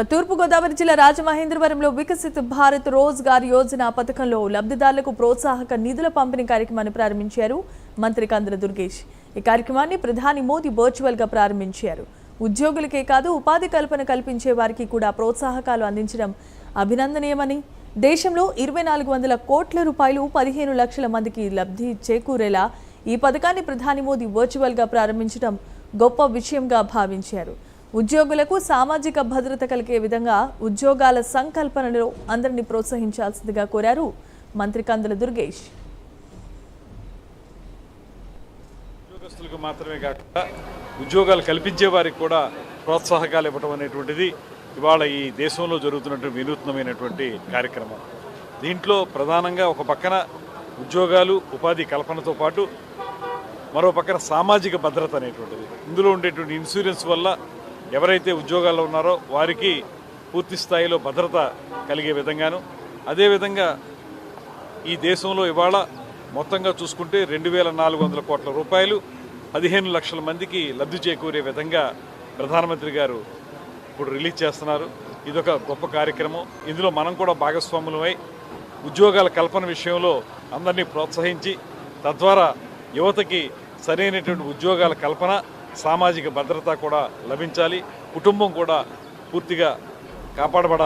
తూర్పు గోదావరి జిల్లా రాజమహేంద్రవరంలో వికసిత్ భారత్ రోజ్గార్ యోజన పథకంలో లబ్ధిదారులకు ప్రోత్సాహక నిధుల పంపిణీ కార్యక్రమాన్ని ప్రారంభించారు మంత్రి కందుల దుర్గేష్. ఈ కార్యక్రమాన్ని ప్రధాని మోదీ వర్చువల్ గా ప్రారంభించారు. ఉద్యోగులకే కాదు ఉపాధి కల్పన కల్పించే వారికి కూడా ప్రోత్సాహకాలు అందించడం అభినందనీయమని, దేశంలో 2400 కోట్ల రూపాయలు 15 లక్షల మందికి లబ్ధి చేకూరేలా ఈ పథకాన్ని ప్రధాని మోదీ వర్చువల్ గా ప్రారంభించడం గొప్ప విషయంగా భావించారు. ఉద్యోగులకు సామాజిక భద్రత కలిగే విధంగా ఉద్యోగాల సంకల్పనలో అందరినీ ప్రోత్సహించాల్సిందిగా కోరారు మంత్రి కందుల దుర్గేష్. ఉద్యోగస్తులకు మాత్రమే కాకుండా ఉద్యోగాలు కల్పించే వారికి కూడా ప్రోత్సాహకాలు ఇవ్వడం అనేటువంటిది ఇవాళ ఈ దేశంలో జరుగుతున్నటువంటి వినూత్నమైనటువంటి కార్యక్రమం. దీంట్లో ప్రధానంగా ఒక పక్కన ఉద్యోగాలు ఉపాధి కల్పనతో పాటు మరో పక్కన సామాజిక భద్రత అనేటువంటిది, ఇందులో ఉండేటువంటి ఇన్సూరెన్స్ వల్ల ఎవరైతే ఉద్యోగాల్లో ఉన్నారో వారికి పూర్తి స్థాయిలో భద్రత కలిగే విధంగాను, అదేవిధంగా ఈ దేశంలో ఇవాళ మొత్తంగా చూసుకుంటే 2400 కోట్ల రూపాయలు 15 లక్షల మందికి లబ్ధి చేకూరే విధంగా ప్రధానమంత్రి గారు ఇప్పుడు రిలీజ్ చేస్తున్నారు. ఇదొక గొప్ప కార్యక్రమం. ఇందులో మనం కూడా భాగస్వాములమై ఉద్యోగాల కల్పన విషయంలో అందరినీ ప్రోత్సహించి తద్వారా యువతకి సరైనటువంటి ఉద్యోగాల కల్పన, సామాజిక భద్రత కూడా లభించాలి, కుటుంబం కూడా పూర్తిగా కాపాడబడాలి.